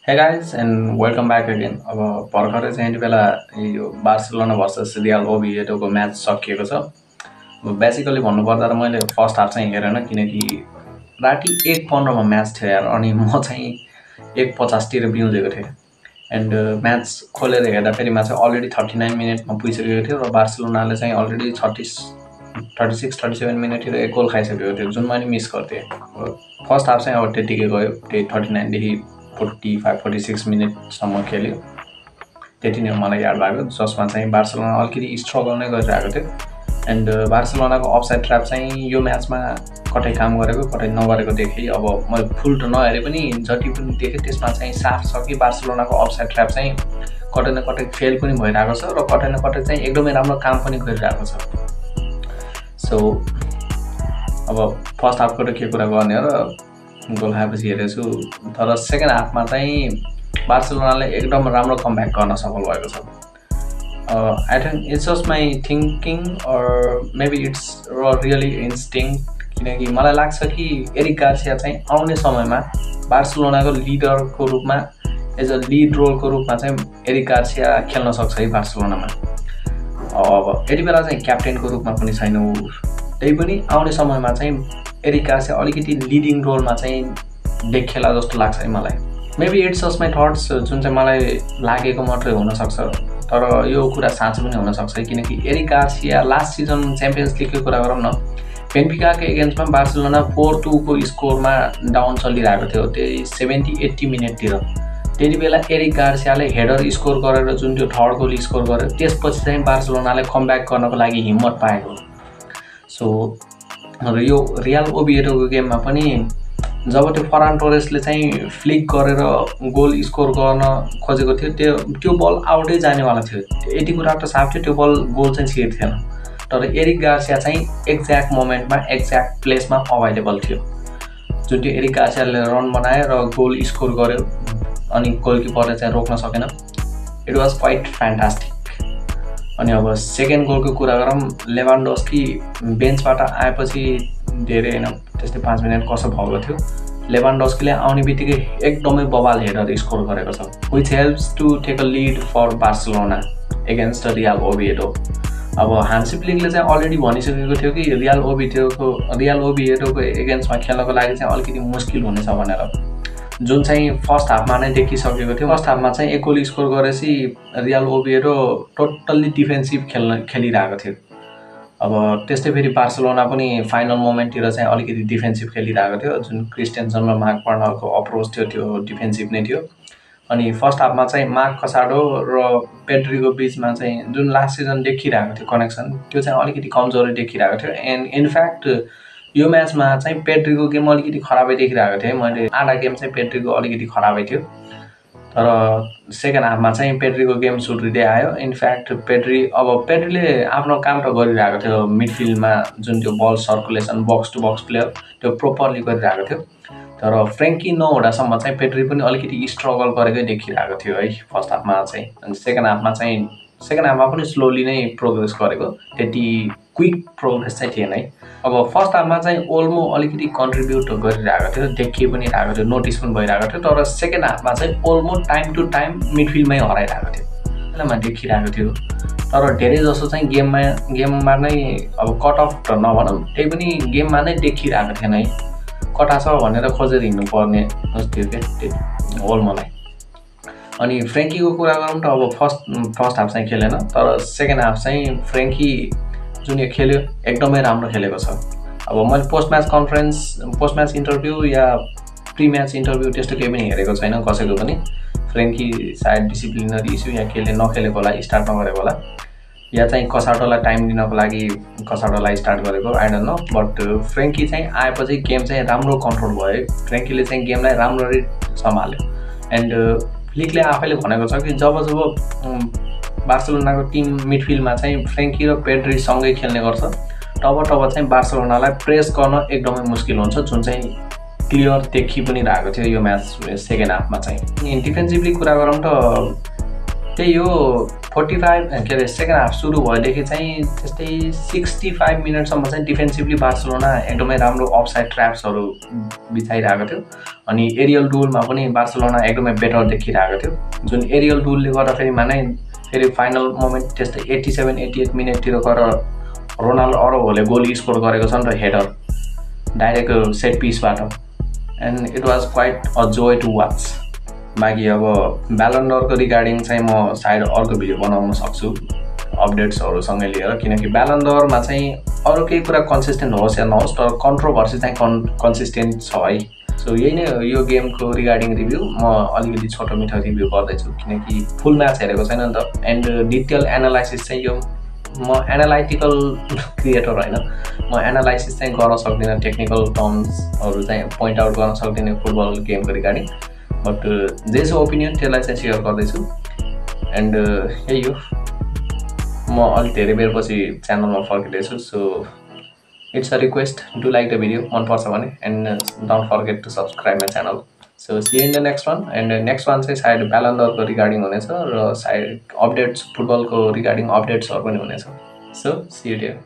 Hey guys and welcome back again. अब भर्खरै चाहिँ यति बेला यो बार्सिलोना भर्सेस रियल ओभिएडोको म्याच सकिएको छ। बेसिकली भन्नुपर्दा त मैले फर्स्ट हाफ चाहिँ हेरेन किनकि राति 1:15 मा म्याच थियो यार अनि म चाहिँ 1:50 तिर बिउजेको थिएँ। एन्ड म्याच खोलेर हेर्दा फेरिमा चाहिँ अलरेडी 39 मिनेटमा पुगिसकेको थियो र बार्सिलोनाले चाहिँ अलरेडी 36-37 मिनेटतिर एक गोल खाइसकेको थियो जुन मैले मिस गर्थेँ। फर्स्ट हाफ चाहिँ अब त्यतिकै गयो, त्यही 39 देखि 45-46 मिनेटसम्म खेल्यो। त्यति नै मलाई याद भएको जसमा चाहिँ बार्सिलोना अलिकति स्ट्रगल नै गरिरहेको थियो। एन्ड बार्सिलोनाको अफसाइड ट्र्याप चाहिँ यो म्याचमा कतै काम गरेको कतै नगरेको देखेँ। अब मैले फुल त नहेरे पनि जति पनि देखेँ त्यसमा चाहिँ साफ छ कि बार्सिलोनाको अफसाइड ट्र्याप चाहिँ कतै न कतै फेल पनि भइरहेको छ र कतै न कतै चाहिँ एकदमै राम्रो काम पनि गरिरहेको छ। सो अब फर्स्ट हाफको त के कुरा गर्ने र गोल खाएपछि हेरेको छु, तर सेकेन्ड हाफमा चाहिँ बार्सिलोनाले एकदम राम्रो कमब्याक गर्न सफल भएको छ। I think it's just my thinking or maybe it's really instinct, किनकि मलाई लाग्छ कि एरिक गार्सिया चाहिँ आउने समयमा बार्सिलोनाको लिडरको रूपमा एज अ लिड रोलको रूपमा चाहिँ एरिक गार्सिया खेल्न सक्छ है बार्सिलोनामा। अब यति बेला चाहिँ क्याप्टेनको रूपमा पनि छैन ऊ, त्यही पनि आउने समयमा चाहिँ एरिक गार्सिया अलिकति लिडिङ रोलमा चाहिँ देखिएला जस्तो लाग्छ है मलाई। Maybe it's just my thoughts जुन चाहिँ मलाई लागेको मात्रै हुनसक्छ, तर यो कुरा साँचो पनि हुनसक्छ किनकि Eric Garcia last season champions लिगको कुरा गरौँ न, बेन्फिकाको एगेन्स्टमा बार्सिलोना 4-2 को स्कोरमा डाउन चलिरहेको थियो त्यही 70-80 मिनेटतिर। त्यति बेला एरिक गार्सियाले हेडर स्कोर गरेर जुन त्यो थर्ड गोल स्कोर गर्यो त्यसपछि चाहिँ बार्सिलोनाले कमब्याक गर्नको लागि हिम्मत पाएको। सो यो रियल ओभिएडोको गेममा पनि जब त्यो फरान टोरेसले चाहिँ फ्लिक गरेर गोल स्कोर गर्न खोजेको थियो त्यो बल आउटै जानेवाला थियो। यति कुरा त साफ थियो त्यो बल गोल चाहिँ छिर्थेन, तर एरिक गार्सिया चाहिँ एक्ज्याक्ट मोमेन्टमा एक्ज्याक्ट प्लेसमा अभाइलेबल थियो। जुन त्यो एरिक गार्सियाले रन बनायो र गोल स्कोर गर्यो अनि गोलकिपरले चाहिँ रोक्न सकेन। It was quite fantastic. अनि अब सेकेन्ड गोलको कुरा गरौँ, लेभान्डोस्की बेन्चबाट आएपछि धेरै होइन त्यस्तै 5 मिनट कसो भएको थियो, लेभान्डोस्कीले आउने बित्तिकै एकदमै बवाल हेडर स्कोर गरेको छ which helps to take a lead for Barcelona against Real Oviedo. अब हान्सी फ्लिकले चाहिँ अलरेडी भनिसकेको थियो कि रियल ओभिएडोको एगेन्स्टमा खेल्नको लागि चाहिँ अलिकति मुस्किल हुनेछ भनेर, जुन चाहिँ फर्स्ट हाफमा नै देखिसकेको थियो। फर्स्ट हाफमा चाहिँ एक गोल स्कोर गरेपछि रियल ओभिएडो टोटल्ली डिफेन्सिभ खेलिरहेको थियो। अब त्यस्तै फेरि बार्सिलोना पनि फाइनल मोमेन्टतिर चाहिँ अलिकति डिफेन्सिभ खेलिरहेको थियो, जुन क्रिस्टियनसन र मार्क बर्नरको अप्रोच थियो त्यो डिफेन्सिभ नै थियो। अनि फर्स्ट हाफमा चाहिँ मार्क कसाडो र पेड्रीको बिचमा चाहिँ जुन लास्ट सिजन देखिरहेको थियो कनेक्सन त्यो चाहिँ अलिकति कमजोरी देखिरहेको थियो। एन्ड इनफ्याक्ट यो म्याचमा चाहिँ पेड्रीको गेम अलिकति खराबै देखिरहेको थियो। मैले आधा गेम चाहिँ पेड्रीको अलिकति खराबै थियो, तर सेकेन्ड हाफमा चाहिँ पेड्रीको गेम सुध्रिँदै आयो। इनफ्याक्ट पेड्रीले आफ्नो काम त गरिरहेको थियो मिडफिल्डमा, जुन त्यो ball circulation box to box player त्यो प्रोपरली गरिरहेको थियो, तर फ्रेङ्की नहुँदासम्म चाहिँ पेड्री पनि अलिकति स्ट्रगल गरेकै देखिरहेको थियो है फर्स्ट हाफमा चाहिँ। अनि सेकेन्ड हाफमा पनि स्लोली नै प्रोग्रेस गरेको, त्यति क्विक प्रोग्रेस चाहिँ थिएन है। अब फर्स्ट हाफमा चाहिँ ओल्मो अलिकति कन्ट्रिब्युट गरिरहेको थियो, देखिए पनि रहेको थियो, नोटिस पनि भइरहेको थियो, तर सेकेन्ड हाफमा चाहिँ ओल्मो टाइम टु टाइम मिडफिल्डमै हराइरहेको थियो, त्यसमा देखिरहेको थियो। तर धेरै जसो चाहिँ गेममा नै अब कट अफ त नभनौँ, त्यही पनि गेममा नै देखिरहेको थिएन है, कता छ भनेर खोजेर हिँड्नुपर्ने जस्तो थियो क्या ओल्मोलाई। अनि फ्रेङ्कीको कुरा गरौँ त अब फर्स्ट हाफ चाहिँ खेलेन, तर सेकेन्ड हाफ चाहिँ फ्रेङ्की जुन यो खेल्यो एकदमै राम्रो खेलेको छ। अब मैले पोस्ट म्याच इन्टरभ्यू या प्री म्याच इन्टरभ्यू त्यस्तो केही पनि हेरेको छैन कसैको पनि। फ्रेङ्की सायद डिसिप्लिनरी इस्यु या केले नखेलेको होला, स्टार्ट नगरेको होला, या चाहिँ कसाडोलाई टाइम दिनको लागि कसाडोलाई स्टार्ट गरेको, I don't know. But Frenkie चाहिँ आएपछि गेम चाहिँ राम्रो कन्ट्रोल भयो, फ्रेङ्कीले चाहिँ गेमलाई राम्ररी सम्हाल्यो। एन्ड फ्लिकले आफैले भनेको छ कि जब बार्सिलोनाको टिम मिडफिल्डमा चाहिँ फ्रेङ्की र पेड्री सँगै खेल्ने गर्छ तब चाहिँ बार्सिलोनालाई प्रेस गर्न एकदमै मुस्किल हुन्छ, जुन चाहिँ क्लियर देखि पनि रहेको थियो यो म्याच सेकेन्ड हाफमा चाहिँ। अनि डिफेन्सिभली कुरा गरौँ त त्यही हो 45 के अरे सेकेन्ड हाफ सुरु भएदेखि चाहिँ त्यस्तै 65 मिनटसम्म चाहिँ डिफेन्सिभली बार्सिलोना एकदमै राम्रो अफसाइड ट्र्याप्सहरू बिछाइरहेको थियो अनि एरियल डुलमा पनि बार्सिलोना एकदमै बेटर देखिरहेको थियो जुन एरियल डुलले गर्दाखेरि नै फेरि फाइनल मोमेन्ट त्यस्तै 87-88 मिनटतिर गएर रोनाल्डो अरोभोले गोल स्कोर गरेको छ नि त हेडर डाइरेक्ट सेट पिसबाट and it was quite a joy to watch. बाँकी अब ब्यालन डरको रिगार्डिङ चाहिँ म सायद अर्को भिडियो बनाउन सक्छु अपडेट्सहरूसँगै लिएर किनकि ब्यालन डरमा चाहिँ अरू केही कुरा कन्सिस्टेन्ट होस् या नहोस् तर कन्ट्रोभर्सी चाहिँ कन्सिस्टेन्ट छ है। सो यही नै हो यो गेमको रिगार्डिङ रिभ्यू। म अलिकति छोटो मिठो रिभ्यू गर्दैछु किनकि फुल म्याच हेरेको छैन नि त एन्ड डिटेल एनालाइसिस चाहिँ यो म एनालाइटिकल क्रिएटर होइन, म एनालाइसिस चाहिँ गर्न सक्दिनँ, टेक्निकल टर्म्सहरू चाहिँ पोइन्ट आउट गर्न सक्दिनँ फुटबल गेमको रिगार्डिङ, बट जे छ ओपिनियन त्यसलाई चाहिँ सेयर गर्दैछु एन्ड यही हो। म अलिक धेरै बेरपछि च्यानलमा फर्किँदैछु so it's a request do like the video मनपर्छ भने and don't forget to subscribe my channel. So see in the next one and next one चाहिँ सायद ब्यालन डरको रिगार्डिङ हुनेछ र सायद अपडेट्स फुटबलको रिगार्डिङ अपडेट्सहरू पनि हुनेछ। So see you there.